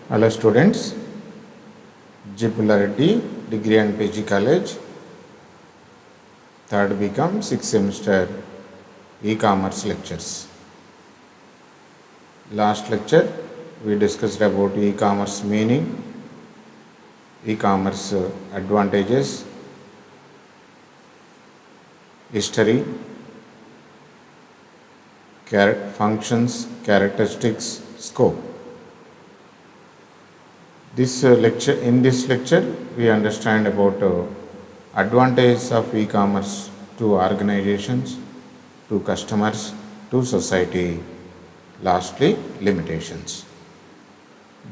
Hello students, G. Pullareddy, Degree and PG College, 3rd BCom, 6th semester, e-commerce lectures. Last lecture, we discussed about e-commerce meaning, e-commerce advantages, history, functions, characteristics, scope. In this lecture, we understand about advantages of e-commerce to organizations, to customers, to society. Lastly, limitations.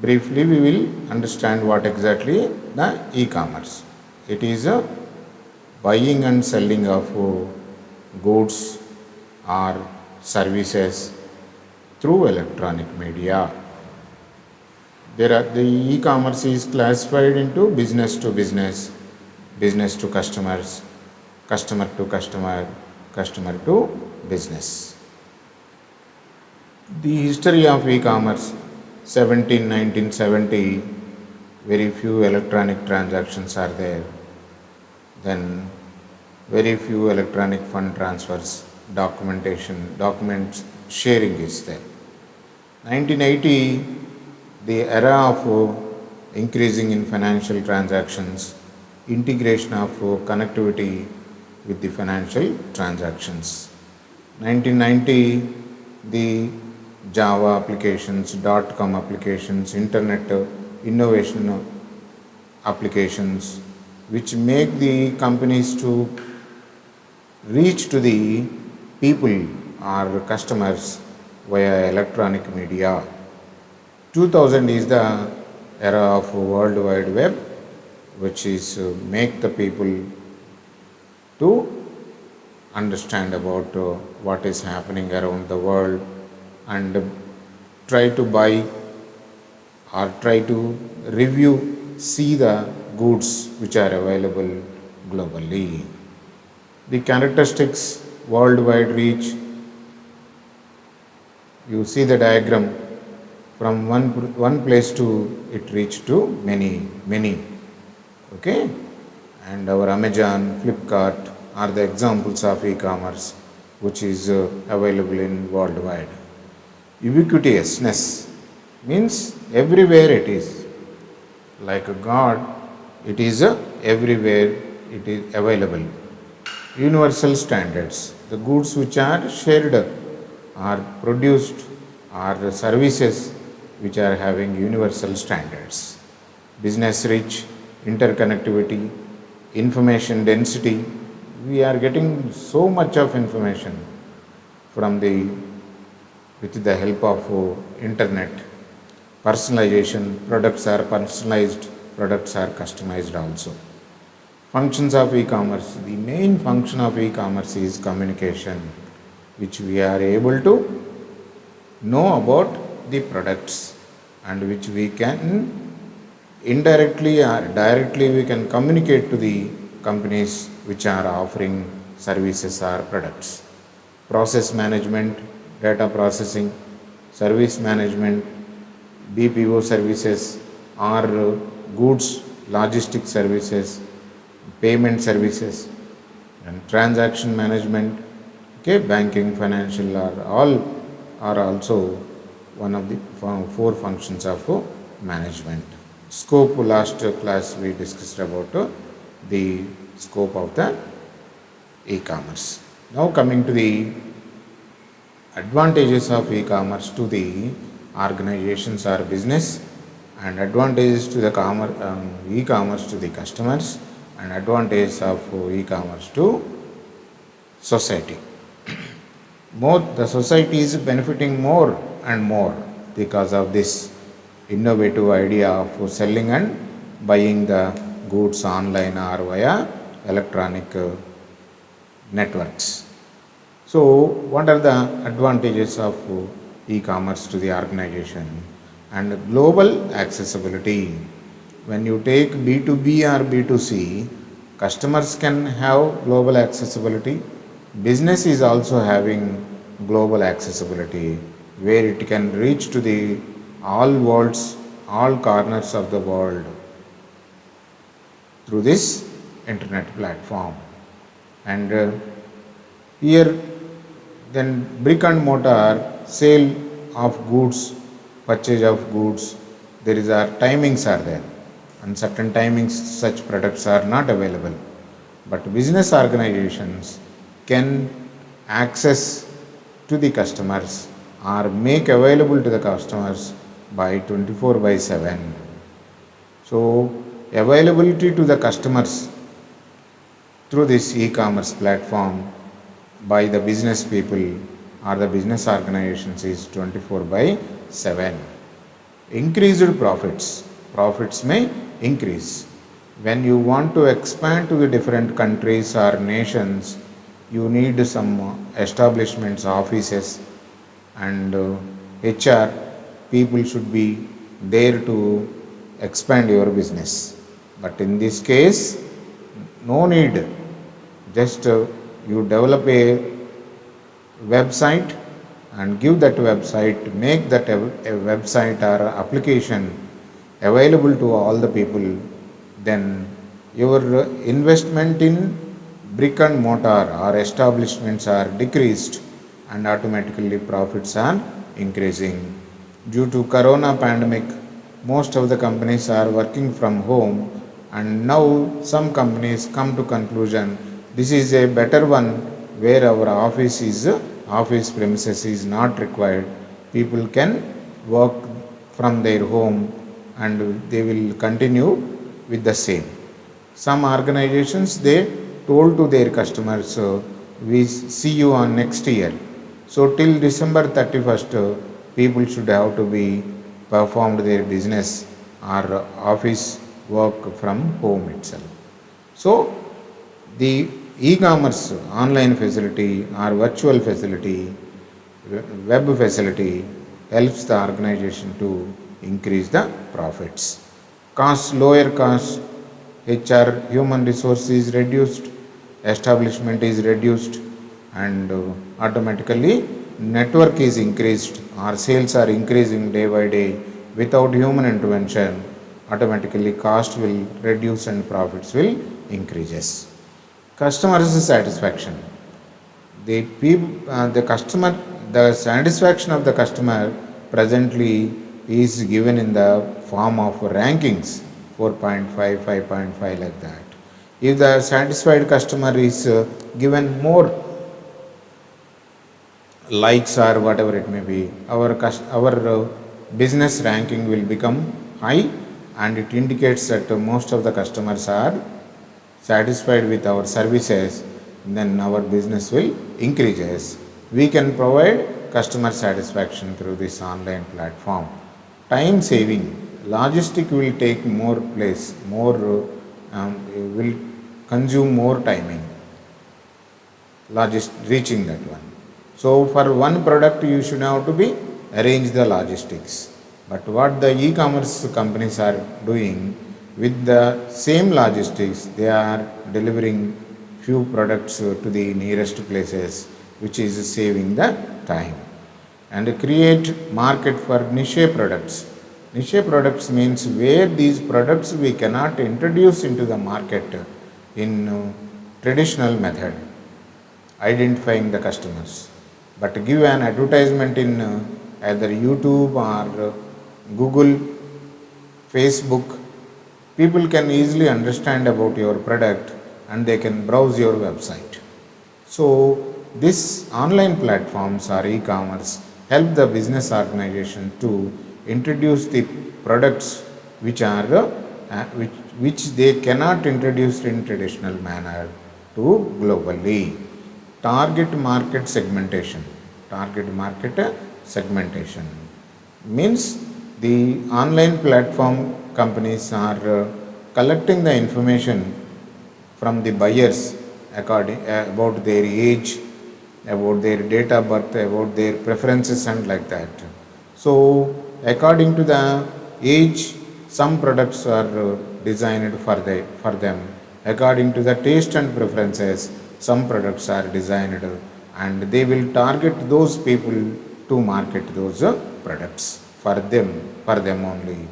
Briefly, we will understand what exactly the e-commerce. It is a buying and selling of goods or services through electronic media. The e-commerce is classified into business to business, business to customers, customer to customer, customer to business. The history of e-commerce, 1970, very few electronic transactions are there. Then very few electronic fund transfers, documents sharing is there. 1980, the era of increasing in financial transactions, integration of connectivity with the financial transactions. 1990, the Java applications, .com applications, internet innovation applications, which make the companies to reach to the people or customers via electronic media. 2000 is the era of World Wide Web, which is make the people to understand about what is happening around the world and try to buy or try to review, see the goods which are available globally. The characteristics, worldwide reach, you see the diagram. From one place to it reached to many. Okay, and our Amazon, Flipkart are the examples of e-commerce which is available in worldwide. Ubiquitousness means everywhere it is. Like a God, it is everywhere it is available. Universal standards, the goods which are shared, are produced, are services which are having universal standards. Business reach, interconnectivity, information density. We are getting so much of information with the help of internet. Personalization, products are personalized, products are customized also. Functions of e-commerce. The main function of e-commerce is communication, which we are able to know about the products and which we can indirectly or directly we can communicate to the companies which are offering services or products. Process management, data processing, service management, BPO services or goods, logistic services, payment services and transaction management, okay, banking, financial are also one of the 4 functions of management. Scope, last class we discussed about the scope of the e-commerce. Now coming to the advantages of e-commerce to the organizations or business, and advantages to the e-commerce to the customers, and advantages of e-commerce to society. The society is benefiting more and more because of this innovative idea of selling and buying the goods online or via electronic networks. So, what are the advantages of e-commerce to the organization? And global accessibility. When you take B2B or B2C, customers can have global accessibility. Business is also having global accessibility where it can reach to the all worlds all corners of the world through this internet platform. And here then brick and mortar sale of goods, purchase of goods, there is a timings are there, and certain timings such products are not available, but business organizations can access to the customers or make available to the customers by 24 by 7. So availability to the customers through this e-commerce platform by the business people or the business organizations is 24 by 7. Increased profits. Profits may increase. When you want to expand to the different countries or nations, you need some establishments, offices, and HR people should be there to expand your business. But in this case, no need. Just you develop a website and give that website, make that a website or application available to all the people, then your investment in brick and mortar or establishments are decreased and automatically profits are increasing. Due to corona pandemic, most of the companies are working from home, and now some companies come to conclusion this is a better one where our office premises is not required. People can work from their home and they will continue with the same. Some organizations they told to their customers, we see you on next year. So till December 31st, people should have to be performed their business or office work from home itself. So the e-commerce online facility or virtual facility, web facility helps the organization to increase the profits. Cost, lower cost, HR, human resource is reduced, establishment is reduced, and automatically network is increased, our sales are increasing day by day without human intervention. Automatically cost will reduce and profits will increases. Customer's satisfaction. The customer, the satisfaction of the customer presently is given in the form of rankings 4.5, 5.5 like that. If the satisfied customer is given more likes or whatever it may be, our business ranking will become high, and it indicates that most of the customers are satisfied with our services. Then our business will increases. We can provide customer satisfaction through this online platform. Time saving. Logistic will take more place, will consume more timing. Reaching that one. So for one product you should have to be arrange the logistics. But what the e-commerce companies are doing, with the same logistics, they are delivering few products to the nearest places, which is saving the time. And create market for niche products. Niche products means where these products we cannot introduce into the market in traditional method, identifying the customers, but give an advertisement in either YouTube or Google, Facebook. People can easily understand about your product and they can browse your website. So these online platforms or e-commerce help the business organization to introduce the products which are which they cannot introduce in traditional manner to globally. Target market segmentation. Target market segmentation means the online platform companies are collecting the information from the buyers about their age, about their date of birth, about their preferences and like that. So according to the age, some products are designed for them. According to the taste and preferences, some products are designed, and they will target those people to market those products for them only.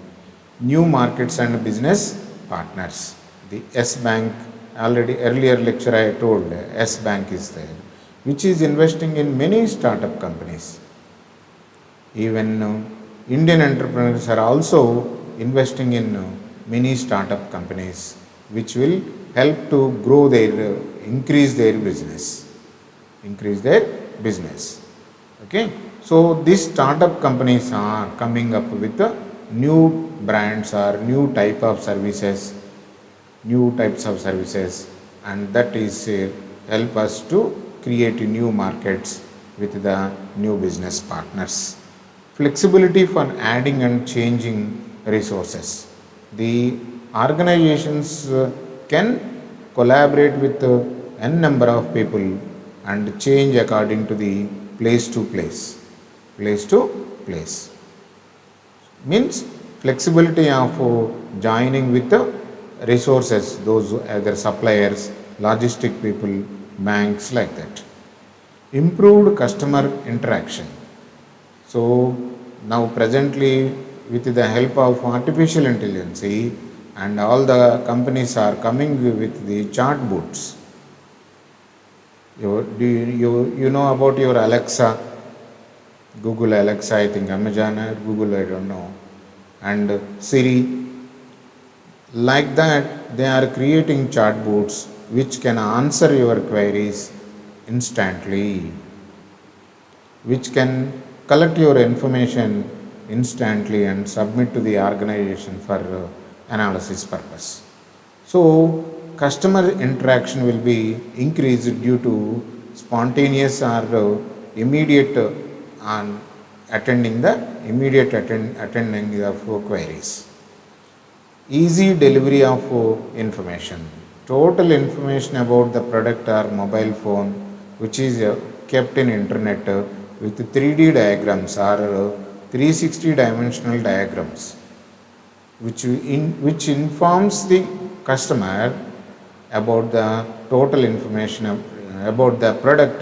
New markets and business partners. The S Bank, already earlier lecture I told, S Bank is there, which is investing in many startup companies. Even Indian entrepreneurs are also investing in many startup companies, which will help to grow their, increase their business, increase their business. Okay, so these startup companies are coming up with new brands or new types of services, and that is help us to create new markets with the new business partners. Flexibility for adding and changing resources. The organizations can collaborate with n number of people and change according to the place to place. Place to place means flexibility of joining with the resources, those either suppliers, logistic people, banks, like that. Improved customer interaction. So now presently, with the help of artificial intelligence, and all the companies are coming with the chatbots. You know about your Alexa, Google Alexa, I think Amazon or Google, I don't know, and Siri. Like that, they are creating chatbots which can answer your queries instantly, which can collect your information instantly and submit to the organization for analysis purpose. So, customer interaction will be increased due to spontaneous or immediate on attending the attending of queries. Easy delivery of information. Total information about the product or mobile phone, which is kept in internet with 3D diagrams or 360 dimensional diagrams, which informs the customer about the total information about the product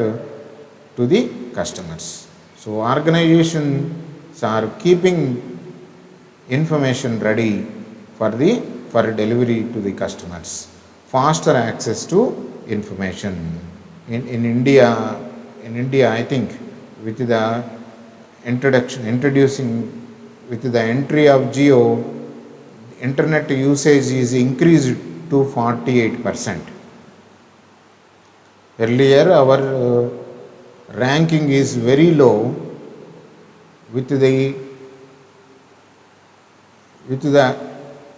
to the customers. So organizations are keeping information ready for delivery to the customers. Faster access to information. In India, I think with the introducing with the entry of Geo, internet usage is increased to 48%. Earlier, our ranking is very low. With the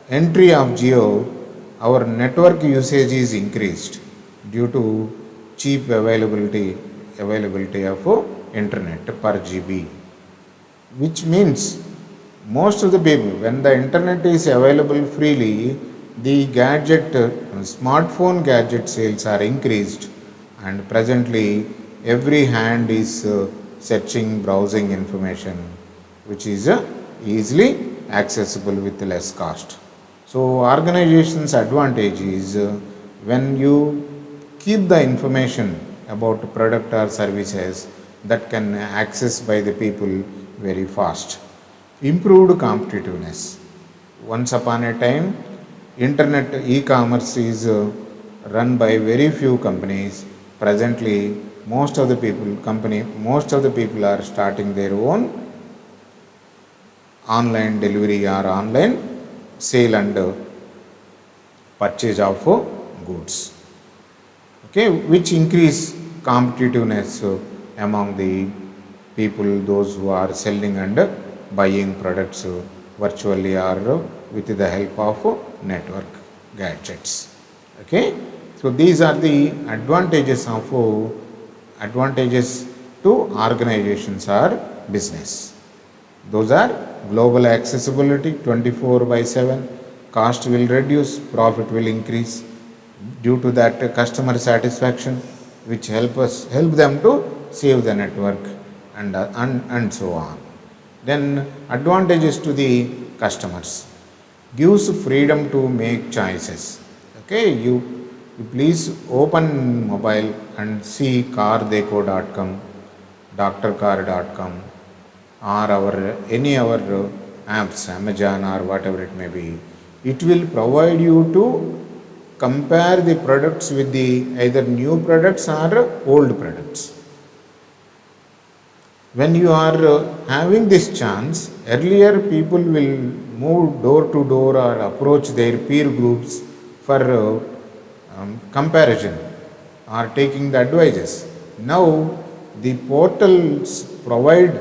entry of Geo, our network usage is increased due to cheap availability of internet per GB, which means most of the people, when the internet is available freely, the smartphone gadget sales are increased, and presently every hand is searching, browsing information, which is easily accessible with less cost. So organization's advantage is when you keep the information about product or services that can access by the people very fast. Improved competitiveness. Once upon a time, internet e-commerce is run by very few companies. Presently, most of the people are starting their own online delivery or online sale and purchase of goods. Okay, which increase competitiveness among the people, those who are selling and buying products virtually or with the help of network gadgets. Okay, so these are the advantages to organizations or business. Those are global accessibility 24/7, cost will reduce, profit will increase due to that customer satisfaction, which help them to save the network and so on. Then advantages to the customers, gives freedom to make choices. Okay, you please open mobile and see cardeco.com, doctorcar.com, or any our apps, Amazon or whatever it may be, it will provide you to compare the products with the either new products or old products. When you are having this chance, earlier people will move door to door or approach their peer groups for comparison or taking the advices. Now the portals provide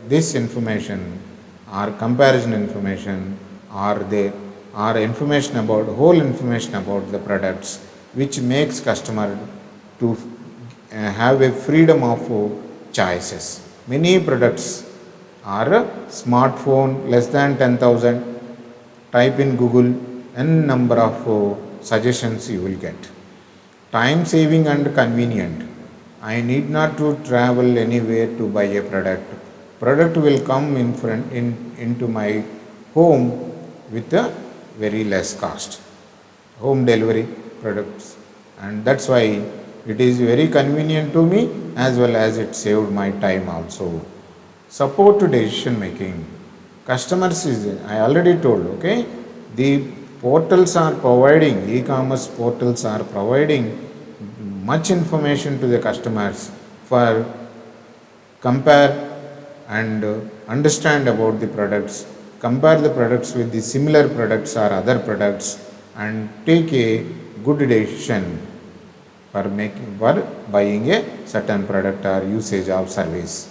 this information or comparison information or they or information about whole information about the products, which makes customer to have a freedom of choices. Many products are smartphone less than 10,000. Type in Google, n number of suggestions you will get. Time saving and convenient. I need not to travel anywhere to buy a product. Product will come into my home with a very less cost. Home delivery products, and that's why it is very convenient to me as well as it saved my time also. Support to decision making. Customers is, I already told, okay, the portals are providing, e-commerce portals are providing much information to the customers for compare and understand about the products, compare the products with the similar products or other products and take a good decision for buying a certain product or usage of service.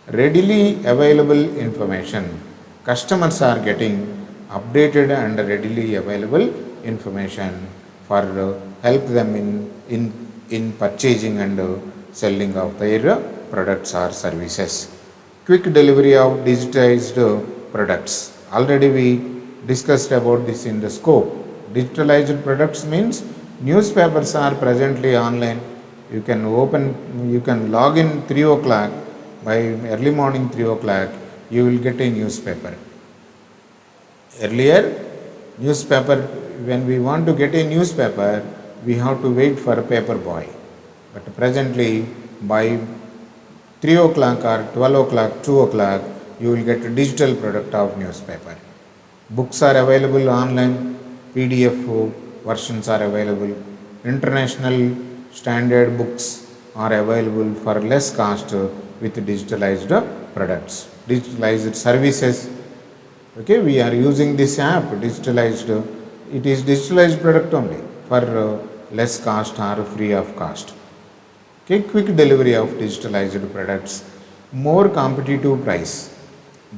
Readily available information. Customers are getting updated and readily available information for help them in purchasing and selling of their products or services. Quick delivery of digitized products. Already we discussed about this in the scope. Digitalized products means newspapers are presently online. You can log in 3 o'clock, by early morning 3 o'clock, you will get a newspaper. Earlier, newspaper, when we want to get a newspaper, we have to wait for a paper boy. But presently, by 3 o'clock or 12 o'clock, 2 o'clock, you will get a digital product of newspaper. Books are available online, PDF versions are available, international standard books are available for less cost with digitalized products, digitalized services. Okay, we are using this app digitalized, it is digitalized product only for less cost or free of cost. Okay, quick delivery of digitalized products, more competitive price.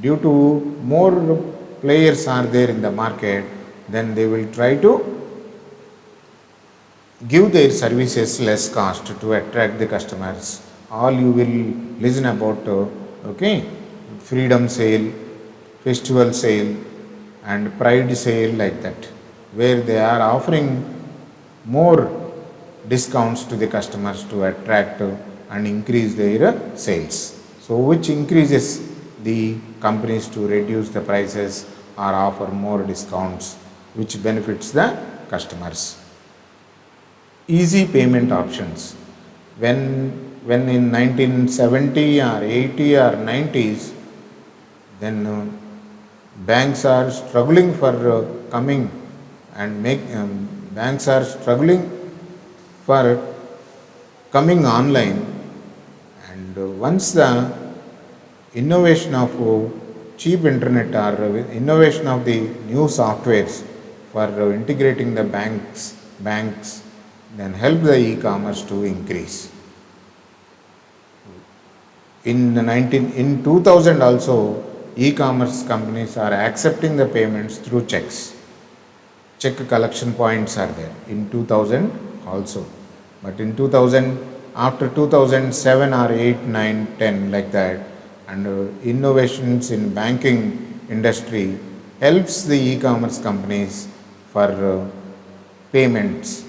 Due to more players are there in the market, then they will try to give their services less cost to attract the customers. All you will listen about, okay, freedom sale, festival sale and pride sale, like that, where they are offering more discounts to the customers to attract and increase their sales. So which increases the companies to reduce the prices or offer more discounts, which benefits the customers. Easy payment options. When in 1970 or 80 or 90s, then banks are struggling for coming and banks are struggling for coming online, and once the innovation of cheap internet or innovation of the new softwares for integrating the banks then help the e-commerce to increase. In 2000 also, e-commerce companies are accepting the payments through checks. Check collection points are there in 2000 also. But in 2000, after 2007 or 8, 9, 10, like that, and innovations in banking industry helps the e-commerce companies for payments.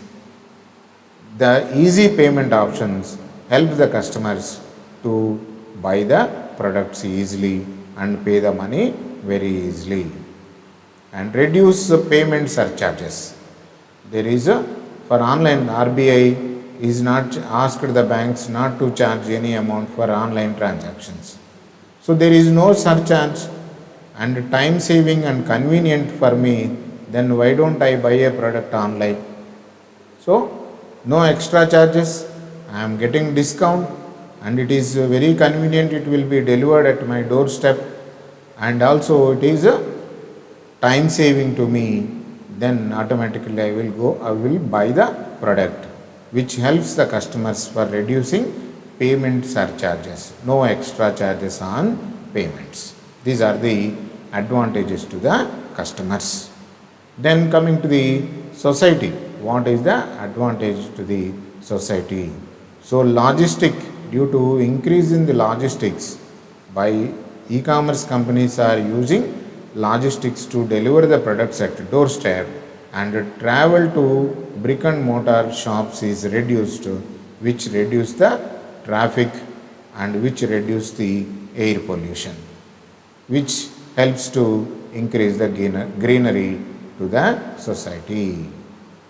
The easy payment options help the customers to buy the products easily and pay the money very easily, and reduce the payment surcharges. There is for online, RBI is not asked the banks not to charge any amount for online transactions. So there is no surcharge, and time saving and convenient for me, then why don't I buy a product online? So no extra charges, I am getting discount, and it is very convenient, it will be delivered at my doorstep, and also it is a time saving to me, then automatically I will buy the product, which helps the customers for reducing payment surcharges, no extra charges on payments. These are the advantages to the customers. Then coming to the society, what is the advantage to the society? So logistic, due to increase in the logistics, by e-commerce companies are using logistics to deliver the products at doorstep, and travel to brick and mortar shops is reduced, which reduce the traffic and which reduce the air pollution, which helps to increase the greenery to the society.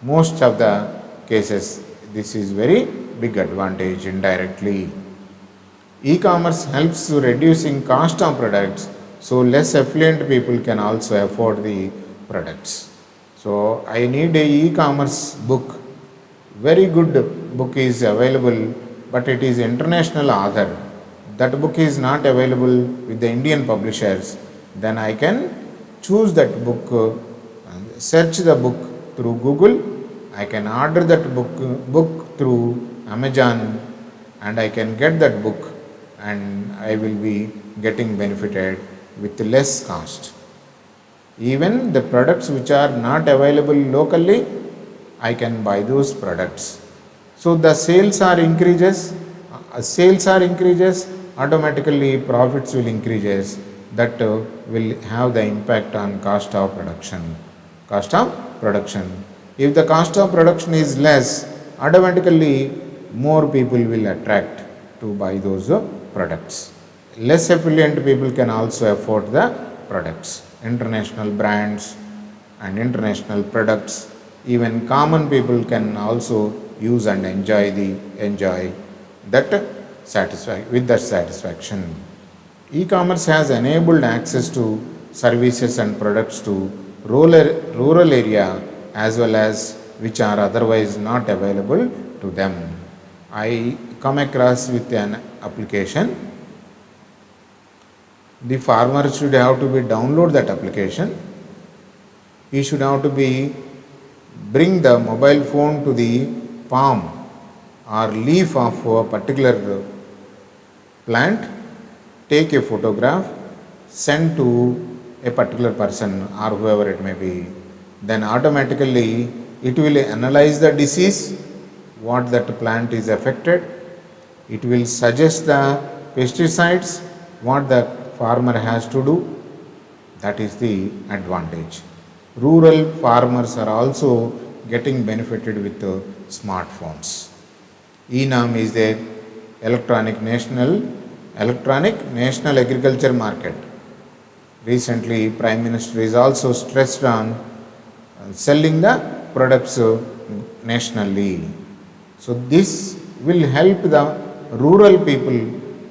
Most of the cases, this is very big advantage indirectly. E-commerce helps to reducing cost of products, so less affluent people can also afford the products. So I need a e-commerce book, very good book is available, but it is international author, that book is not available with the Indian publishers, then I can choose that book, search the book through Google, I can order that book through Amazon, and I can get that book, and I will be getting benefited with less cost. Even the products which are not available locally, I can buy those products. So the sales are increases, automatically profits will increases, that will have the impact on cost of production. If the cost of production is less, automatically more people will attract to buy those products. Less affluent people can also afford the products, international brands and international products. Even common people can also use and enjoy that with that satisfaction. E-commerce has enabled access to services and products to rural area as well as which are otherwise not available to them. I come across with an application. The farmer should have to be download that application. He should have to be bring the mobile phone to the palm or leaf of a particular plant, take a photograph, send to a particular person or whoever it may be, then automatically it will analyze the disease, what that plant is affected, it will suggest the pesticides, what the farmer has to do. That is the advantage. Rural farmers are also getting benefited with the smartphones. E-NAM is the electronic national agriculture market. Recently, Prime Minister is also stressed on selling the products nationally. So this will help the rural people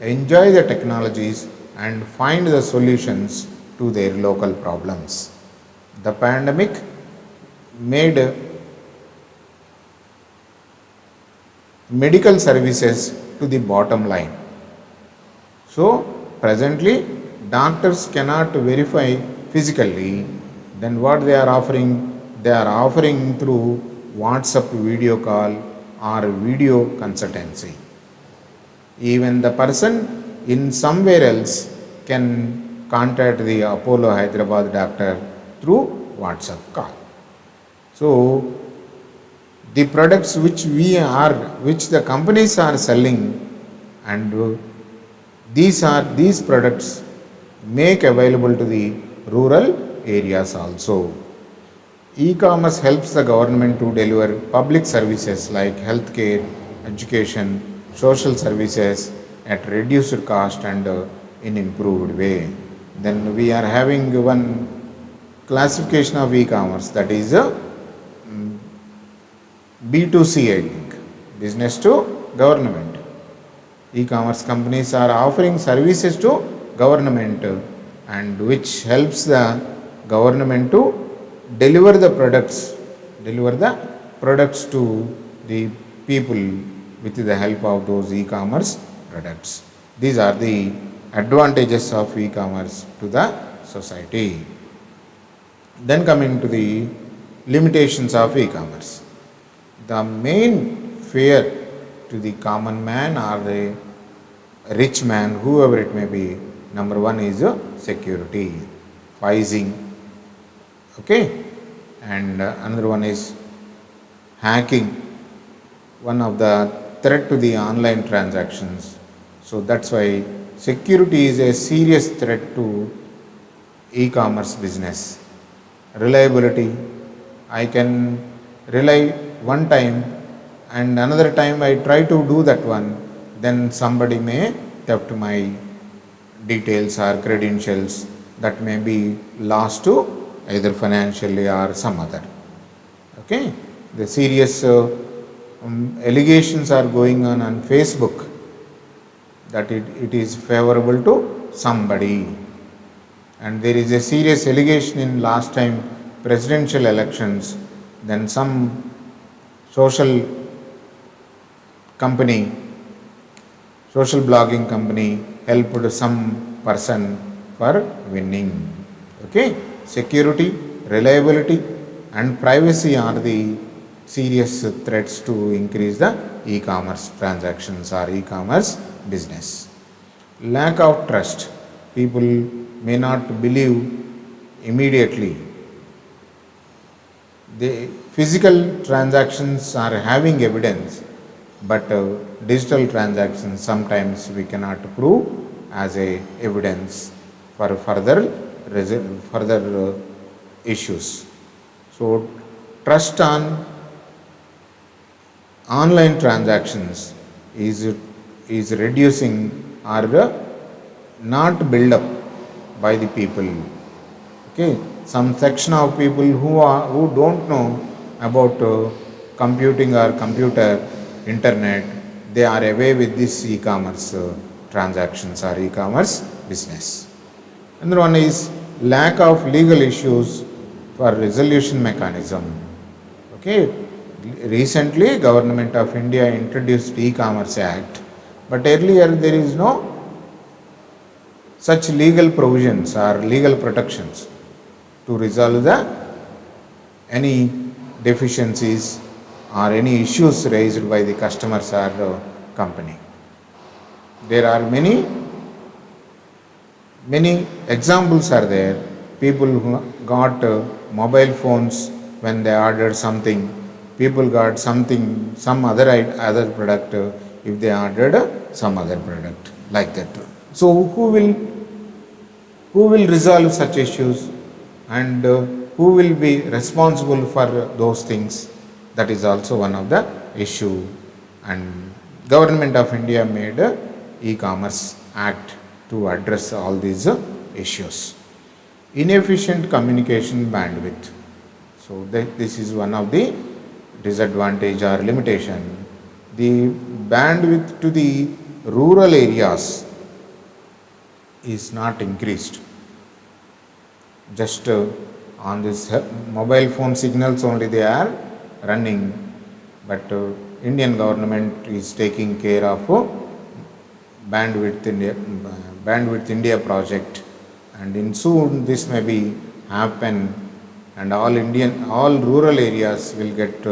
enjoy the technologies and find the solutions to their local problems. The pandemic made medical services to the bottom line. So presently doctors cannot verify physically, then what they are offering? They are offering through WhatsApp video call or video consultancy. Even the person in somewhere else can contact the Apollo Hyderabad doctor through WhatsApp call. So the products which the companies are selling, and these products make available to the rural areas also. E-commerce helps the government to deliver public services like healthcare, education, social services at reduced cost and in improved way. Then we are having one classification of e-commerce, that is B2C, I think, business to government. E-commerce companies are offering services to government and which helps the government to deliver the products to the people with the help of those e-commerce products. These are the advantages of e-commerce to the society. Then coming to the limitations of e-commerce. The main fear to the common man or the rich man, whoever it may be, number one is security, phishing, okay, and another one is hacking, one of the threat to the online transactions. So that's why security is a serious threat to e-commerce business. Reliability, I can rely one time and another time I try to do that one, then somebody may theft my details or credentials that may be lost to either financially or some other. Okay, the serious allegations are going on Facebook that it is favorable to somebody, and there is a serious allegation in last time presidential elections, then some social company, social blogging company helped some person for winning. Okay, security, reliability and privacy are the serious threats to increase the e-commerce transactions or e-commerce business. Lack of trust, people may not believe immediately. The physical transactions are having evidence, but digital transactions sometimes we cannot prove as a evidence for further issues. So trust on online transactions is reducing or not built up by the people. Okay, some section of people who don't know about computing or computer internet, they are away with this e-commerce transactions or e-commerce business. Another one is lack of legal issues for resolution mechanism. Okay, recently Government of India introduced e-commerce act, but earlier there is no such legal provisions or legal protections to resolve any deficiencies or any issues raised by the customers or the company. There are many examples are there. People who got mobile phones when they ordered something. People got some other product if they ordered some other product, like that. So who will resolve such issues, and who will be responsible for those things? That is also one of the issue, and Government of India made a e-commerce act to address all these issues. Inefficient communication bandwidth. So this is one of the disadvantage or limitation. The bandwidth to the rural areas is not increased. Just on this mobile phone signals only they are running, but Indian government is taking care of Bandwidth India project, and in soon this may be happen, and all rural areas will get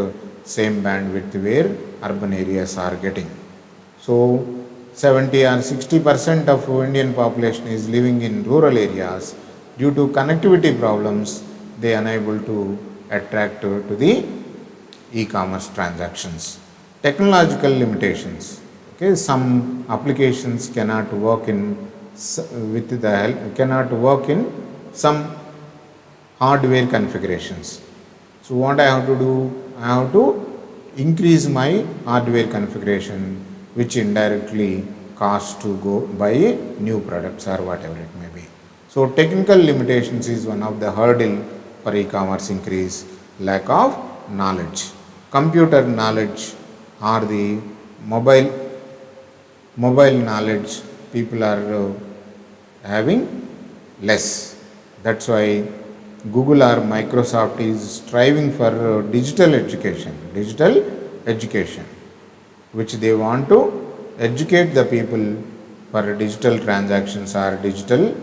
same bandwidth where urban areas are getting. So 70 or 60% of Indian population is living in rural areas. Due to connectivity problems, they are unable to attract to the e-commerce transactions. Technological limitations. Okay, some applications cannot work in some hardware configurations. So what I have to do? I have to increase my hardware configuration, which indirectly costs to go buy new products or whatever it may be. So technical limitations is one of the hurdle for e-commerce increase. Lack of knowledge, computer knowledge or the mobile knowledge people are having less. That's why Google or Microsoft is striving for digital education, which they want to educate the people for digital transactions or digital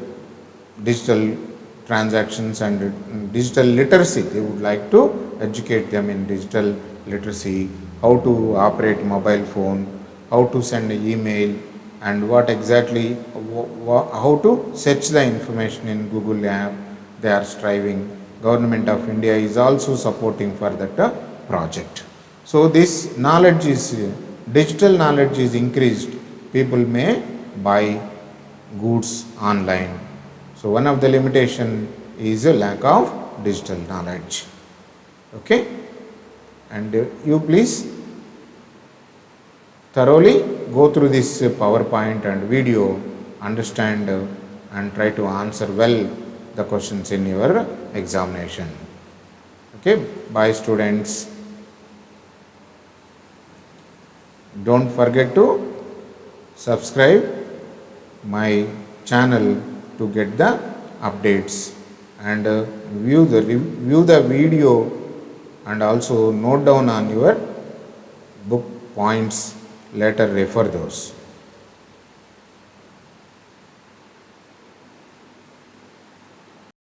transactions and digital literacy. They would like to educate them in digital literacy, how to operate mobile phone, how to send an email, and what exactly how to search the information in Google app. They are striving. Government of India is also supporting for that project. So this knowledge is digital knowledge is increased. People may buy goods online. So one of the limitation is a lack of digital knowledge. Okay, and you please thoroughly go through this PowerPoint and video, understand and try to answer well the questions in your examination. Okay, bye students. Don't forget to subscribe my channel to get the updates and view the video and also note down on your book points, later refer those.